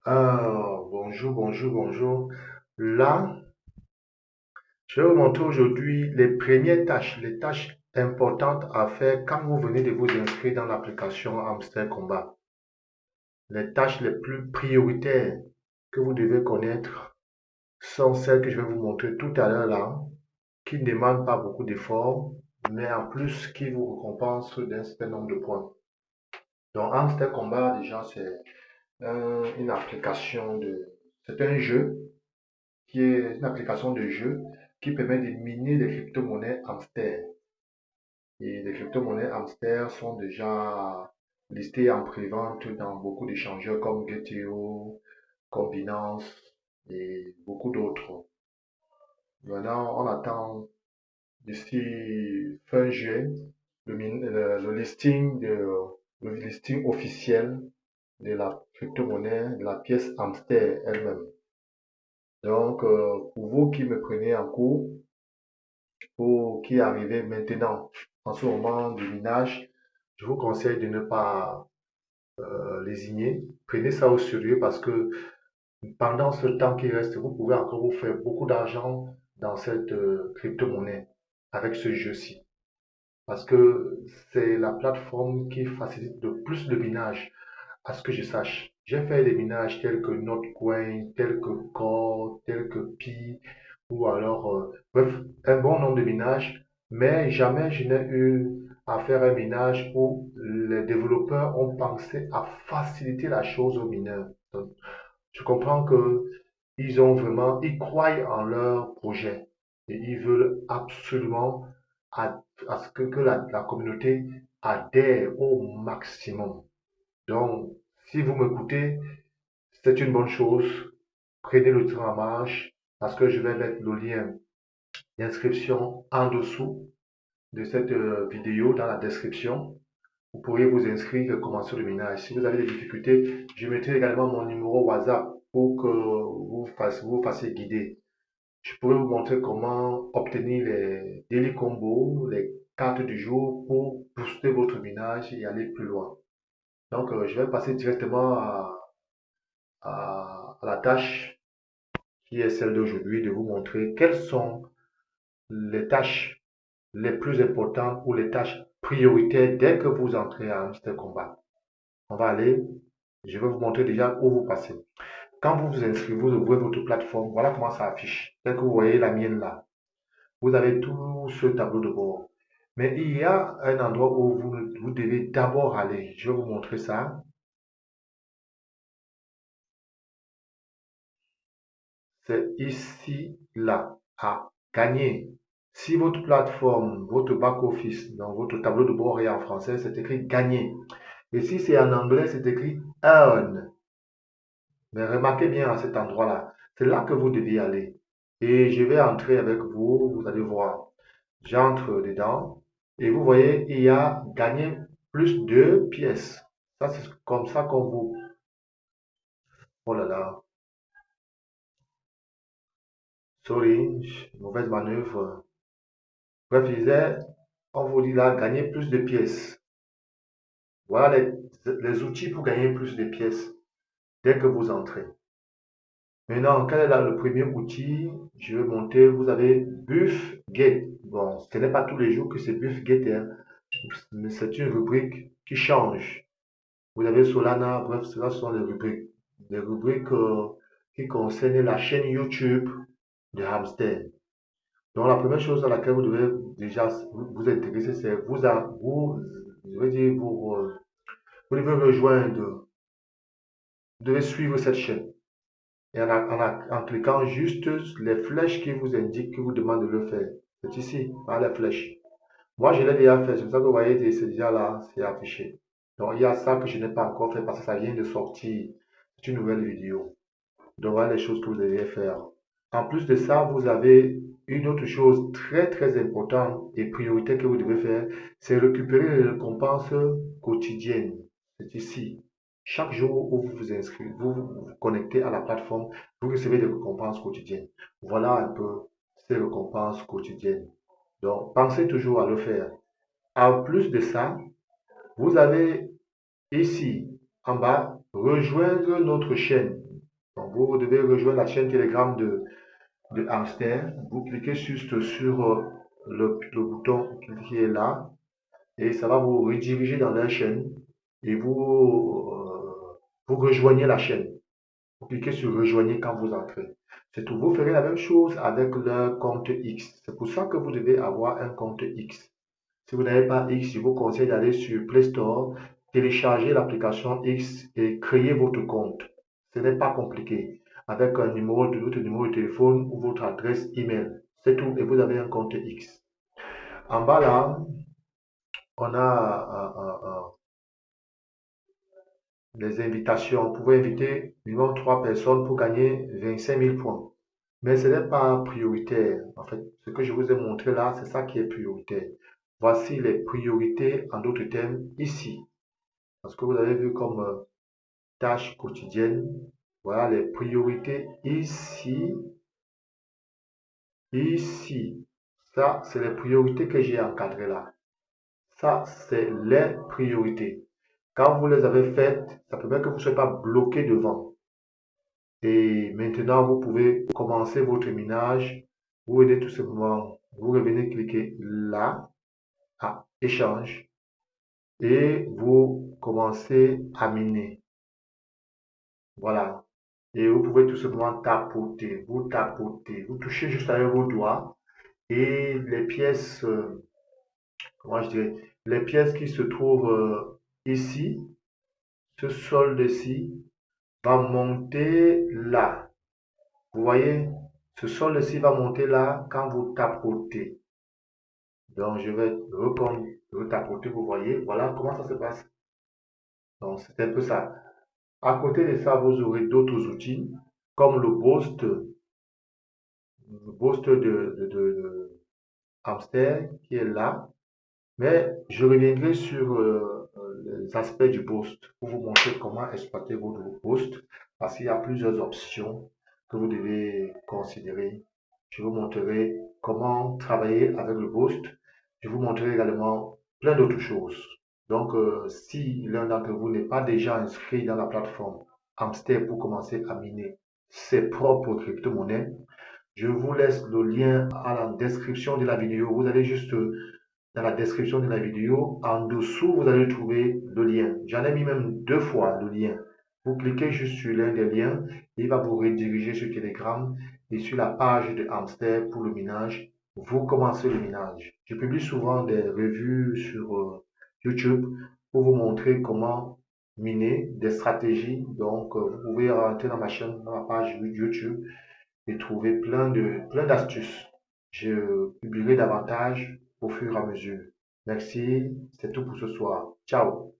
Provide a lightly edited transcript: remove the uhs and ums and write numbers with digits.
Bonjour, bonjour, bonjour. Là, je vais vous montrer aujourd'hui les premières tâches, les tâches importantes à faire quand vous venez de vous inscrire dans l'application Hamster Combat. Les tâches les plus prioritaires que vous devez connaître sont celles que je vais vous montrer tout à l'heure là, qui ne demandent pas beaucoup d'efforts, mais en plus qui vous récompensent d'un certain nombre de points. Donc, Hamster Combat, déjà, c'est une application c'est un jeu qui est une application de jeu qui permet de miner les crypto-monnaies hamster. Et les crypto-monnaies hamster sont déjà listées en prévente dans beaucoup d'échangeurs comme Gate.io, comme Binance et beaucoup d'autres. Maintenant, on attend d'ici fin juin le listing le listing officiel de la crypto-monnaie, de la pièce hamster elle-même. Donc, pour vous qui me prenez en cours, pour qui arrivez maintenant en ce moment du minage, je vous conseille de ne pas lésigner. Prenez ça au sérieux parce que pendant ce temps qui reste, vous pouvez encore vous faire beaucoup d'argent dans cette crypto-monnaie avec ce jeu-ci. Parce que c'est la plateforme qui facilite le plus de minage, à ce que je sache. J'ai fait des minages tels que Notcoin, tels que Core, tels que Pi, ou alors, bref, un bon nombre de minages, mais jamais je n'ai eu à faire un minage où les développeurs ont pensé à faciliter la chose aux mineurs. Donc, je comprends que ils croient en leur projet et ils veulent absolument à ce que la communauté adhère au maximum. Donc, si vous m'écoutez, c'est une bonne chose. Prenez le train en marche parce que je vais mettre le lien d'inscription en dessous de cette vidéo dans la description. Vous pourriez vous inscrire et commencer le ménage. Si vous avez des difficultés, je mettrai également mon numéro WhatsApp pour que vous fassiez guider. Je pourrais vous montrer comment obtenir les daily combos, les cartes du jour pour booster votre ménage et aller plus loin. Donc, je vais passer directement à la tâche qui est celle d'aujourd'hui de vous montrer quelles sont les tâches les plus importantes ou les tâches prioritaires dès que vous entrez à Hamster Combat. On va aller, je vais vous montrer déjà où vous passez. Quand vous vous inscrivez, vous ouvrez votre plateforme, voilà comment ça affiche. Tel que vous voyez la mienne là. Vous avez tout ce tableau de bord. Mais il y a un endroit où vous devez d'abord aller. Je vais vous montrer ça. C'est ici, là, à gagner. Si votre plateforme, votre back-office, dans votre tableau de bord est en français, c'est écrit gagner. Et si c'est en anglais, c'est écrit earn. Mais remarquez bien à cet endroit-là, c'est là que vous devez aller. Et je vais entrer avec vous, vous allez voir. J'entre dedans et vous voyez, il y a gagner plus de pièces. Ça, c'est comme ça qu'on vous... Oh là là, sorry, mauvaise manœuvre. Bref, je disais, on vous dit là, gagner plus de pièces. Voilà les outils pour gagner plus de pièces dès que vous entrez. Maintenant, quel est là le premier outil? Je vais monter. Vous avez BuffGate. Bon, ce n'est pas tous les jours que c'est BuffGate, hein, mais c'est une rubrique qui change. Vous avez Solana, bref, cela sont les rubriques. Les rubriques qui concernent la chaîne YouTube de Hamster. Donc, la première chose à laquelle vous devez déjà vous intéresser, c'est je veux dire, vous devez rejoindre, vous devez suivre cette chaîne. Et en cliquant juste les flèches qui vous indiquent, qui vous demandent de le faire. C'est ici, par les flèches. Moi, je l'ai déjà fait. C'est pour ça que vous voyez, c'est déjà là, c'est affiché. Donc, il y a ça que je n'ai pas encore fait parce que ça vient de sortir. C'est une nouvelle vidéo. Donc, voilà les choses que vous devez faire. En plus de ça, vous avez une autre chose très, très importante et prioritaire que vous devez faire, c'est récupérer les récompenses quotidiennes. C'est ici. Chaque jour où vous vous inscrivez, vous connectez à la plateforme, vous recevez des récompenses quotidiennes. Voilà un peu ces récompenses quotidiennes. Donc, pensez toujours à le faire. En plus de ça, vous avez ici, en bas, rejoindre notre chaîne. Donc, vous devez rejoindre la chaîne Telegram de Hamster. Vous cliquez juste sur le bouton qui est là et ça va vous rediriger dans leur chaîne et vous rejoignez la chaîne. Vous cliquez sur rejoigner quand vous entrez. C'est tout. Vous ferez la même chose avec le compte X. C'est pour ça que vous devez avoir un compte X. Si vous n'avez pas X, je vous conseille d'aller sur Play Store, télécharger l'application X et créer votre compte. Ce n'est pas compliqué. Avec un numéro de votre numéro de téléphone ou votre adresse email. C'est tout. Et vous avez un compte X. En bas là, on a des invitations. Vous pouvez inviter minimum 3 personnes pour gagner 25 000 points. Mais ce n'est pas prioritaire. En fait, ce que je vous ai montré là, c'est ça qui est prioritaire. Voici les priorités en d'autres termes ici. Parce que vous avez vu comme tâche quotidienne. Voilà les priorités ici, ici. Ça, c'est les priorités que j'ai encadrées là. Ça, c'est les priorités. Quand vous les avez faites, ça permet que vous ne soyez pas bloqué devant. Et maintenant, vous pouvez commencer votre minage. Vous venez tout simplement, vous revenez cliquer là, à échange, et vous commencez à miner. Voilà. Et vous pouvez tout simplement tapoter, vous touchez juste avec vos doigts et les pièces, comment je dirais, les pièces qui se trouvent ici, ce solde-ci, va monter là. Vous voyez, ce solde-ci va monter là quand vous tapotez. Donc, je vais retapoter, vous voyez, voilà comment ça se passe. Donc, c'est un peu ça. À côté de ça, vous aurez d'autres outils comme le boost de Hamster qui est là. Mais je reviendrai sur les aspects du boost pour vous montrer comment exploiter votre boost parce qu'il y a plusieurs options que vous devez considérer. Je vous montrerai comment travailler avec le boost. Je vous montrerai également plein d'autres choses. Donc, si l'un d'entre vous n'est pas déjà inscrit dans la plateforme Hamster pour commencer à miner ses propres crypto-monnaies, je vous laisse le lien à la description de la vidéo. Vous allez juste dans la description de la vidéo. En dessous, vous allez trouver le lien. J'en ai mis même 2 fois le lien. Vous cliquez juste sur l'un des liens. Il va vous rediriger sur Telegram et sur la page de Hamster pour le minage. Vous commencez le minage. Je publie souvent des revues sur YouTube pour vous montrer comment miner des stratégies. Donc, vous pouvez rentrer dans ma chaîne, dans ma page YouTube et trouver plein d'astuces. Je publierai davantage au fur et à mesure. Merci, c'est tout pour ce soir. Ciao.